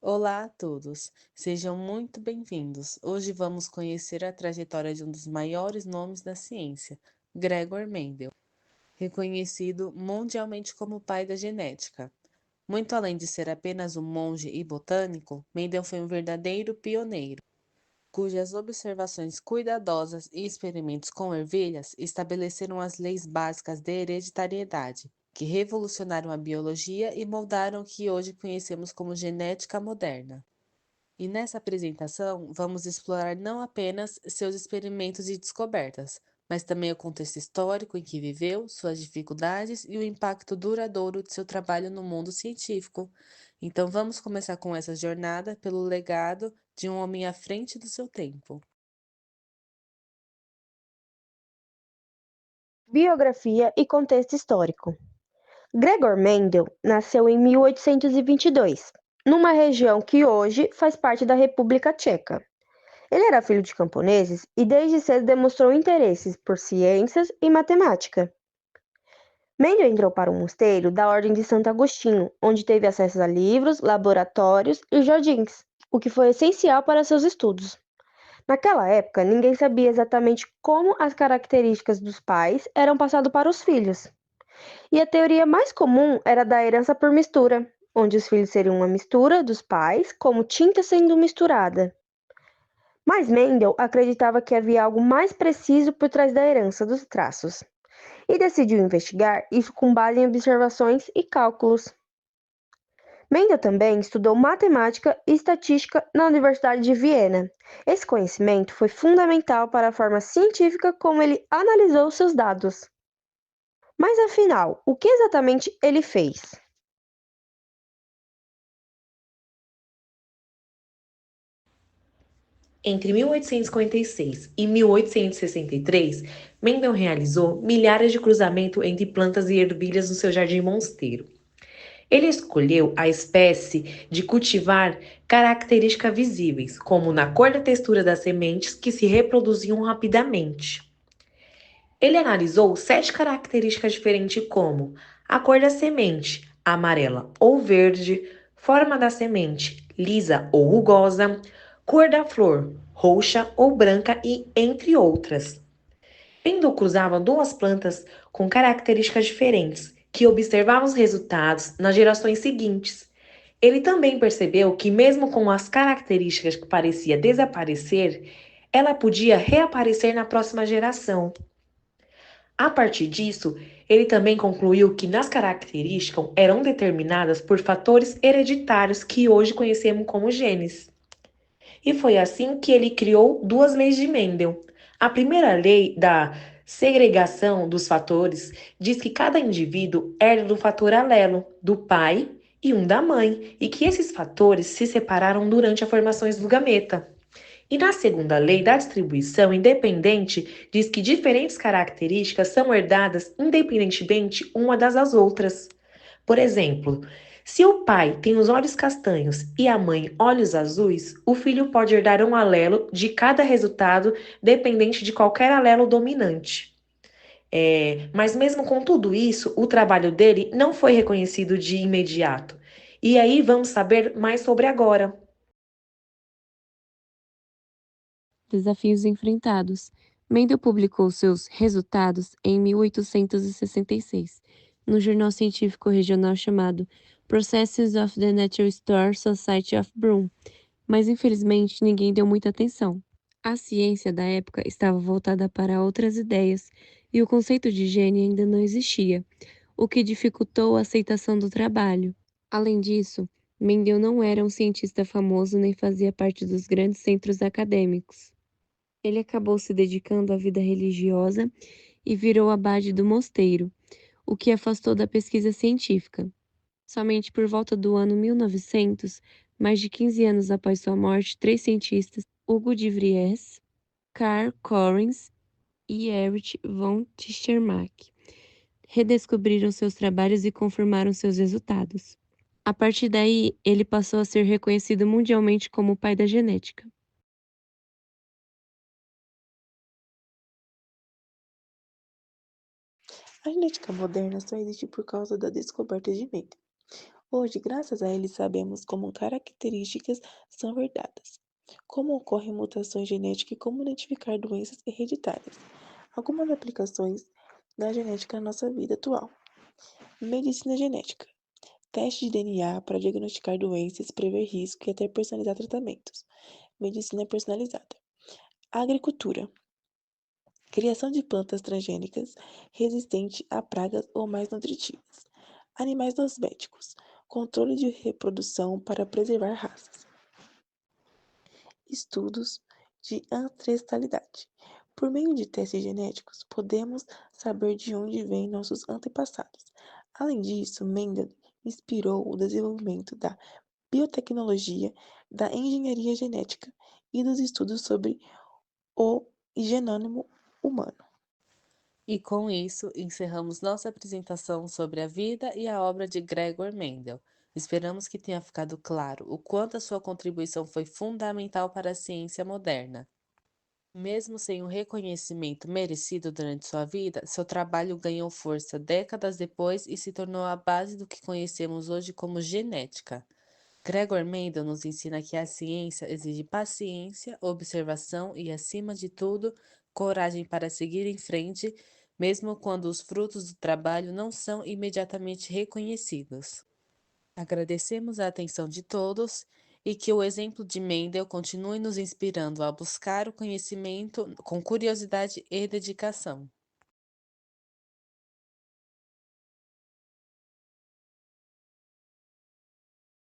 Olá a todos, sejam muito bem-vindos. Hoje vamos conhecer a trajetória de um dos maiores nomes da ciência, Gregor Mendel, reconhecido mundialmente como o pai da genética. Muito além de ser apenas um monge e botânico, Mendel foi um verdadeiro pioneiro, cujas observações cuidadosas e experimentos com ervilhas estabeleceram as leis básicas de hereditariedade, que revolucionaram a biologia e moldaram o que hoje conhecemos como genética moderna. E nessa apresentação, vamos explorar não apenas seus experimentos e descobertas, mas também o contexto histórico em que viveu, suas dificuldades e o impacto duradouro de seu trabalho no mundo científico. Então, vamos começar com essa jornada pelo legado de um homem à frente do seu tempo. Biografia e contexto histórico. Gregor Mendel nasceu em 1822, numa região que hoje faz parte da República Tcheca. Ele era filho de camponeses e desde cedo demonstrou interesses por ciências e matemática. Mendel entrou para um mosteiro da Ordem de Santo Agostinho, onde teve acesso a livros, laboratórios e jardins, o que foi essencial para seus estudos. Naquela época, ninguém sabia exatamente como as características dos pais eram passadas para os filhos. E a teoria mais comum era da herança por mistura, onde os filhos seriam uma mistura dos pais, como tinta sendo misturada. Mas Mendel acreditava que havia algo mais preciso por trás da herança dos traços, e decidiu investigar isso com base em observações e cálculos. Mendel também estudou matemática e estatística na Universidade de Viena. Esse conhecimento foi fundamental para a forma científica como ele analisou seus dados. Mas afinal, o que exatamente ele fez? Entre 1856 e 1863, Mendel realizou milhares de cruzamentos entre plantas e ervilhas no seu jardim mosteiro. Ele escolheu a espécie de cultivar características visíveis, como na cor da textura das sementes que se reproduziam rapidamente. Ele analisou 7 características diferentes como a cor da semente, amarela ou verde, forma da semente, lisa ou rugosa, cor da flor, roxa ou branca e entre outras. Pendle cruzava duas plantas com características diferentes, que observava os resultados nas gerações seguintes. Ele também percebeu que, mesmo com as características que parecia desaparecer, ela podia reaparecer na próxima geração. A partir disso, ele também concluiu que nas características eram determinadas por fatores hereditários que hoje conhecemos como genes. E foi assim que ele criou duas leis de Mendel. A primeira lei da segregação dos fatores diz que cada indivíduo herda do fator alelo do pai e um da mãe, e que esses fatores se separaram durante a formação do gameta. E na segunda lei da distribuição independente, diz que diferentes características são herdadas independentemente uma das outras. Por exemplo, se o pai tem os olhos castanhos e a mãe olhos azuis, o filho pode herdar um alelo de cada resultado dependente de qualquer alelo dominante. Mas mesmo com tudo isso, o trabalho dele não foi reconhecido de imediato. E aí vamos saber mais sobre agora. Desafios enfrentados. Mendel publicou seus resultados em 1866, no jornal científico regional chamado Processes of the Natural History Society of Brum, mas infelizmente ninguém deu muita atenção. A ciência da época estava voltada para outras ideias e o conceito de gene ainda não existia, o que dificultou a aceitação do trabalho. Além disso, Mendel não era um cientista famoso nem fazia parte dos grandes centros acadêmicos. Ele acabou se dedicando à vida religiosa e virou abade do mosteiro, o que afastou da pesquisa científica. Somente por volta do ano 1900, mais de 15 anos após sua morte, três cientistas, Hugo de Vries, Karl Correns e Erich von Tischenmack, redescobriram seus trabalhos e confirmaram seus resultados. A partir daí, ele passou a ser reconhecido mundialmente como o pai da genética. A genética moderna só existe por causa da descoberta de Mendel. Hoje, graças a ele, sabemos como características são herdadas, como ocorrem mutações genéticas e como identificar doenças hereditárias. Algumas aplicações da genética na nossa vida atual. Medicina genética. Teste de DNA para diagnosticar doenças, prever risco e até personalizar tratamentos. Medicina personalizada. Agricultura. Criação de plantas transgênicas resistentes a pragas ou mais nutritivas. Animais domésticos. Controle de reprodução para preservar raças. Estudos de ancestralidade. Por meio de testes genéticos, podemos saber de onde vêm nossos antepassados. Além disso, Mendel inspirou o desenvolvimento da biotecnologia, da engenharia genética e dos estudos sobre o genoma humano. E com isso, encerramos nossa apresentação sobre a vida e a obra de Gregor Mendel. Esperamos que tenha ficado claro o quanto a sua contribuição foi fundamental para a ciência moderna. Mesmo sem o reconhecimento merecido durante sua vida, seu trabalho ganhou força décadas depois e se tornou a base do que conhecemos hoje como genética. Gregor Mendel nos ensina que a ciência exige paciência, observação e, acima de tudo, coragem para seguir em frente, mesmo quando os frutos do trabalho não são imediatamente reconhecidos. Agradecemos a atenção de todos e que o exemplo de Mendel continue nos inspirando a buscar o conhecimento com curiosidade e dedicação.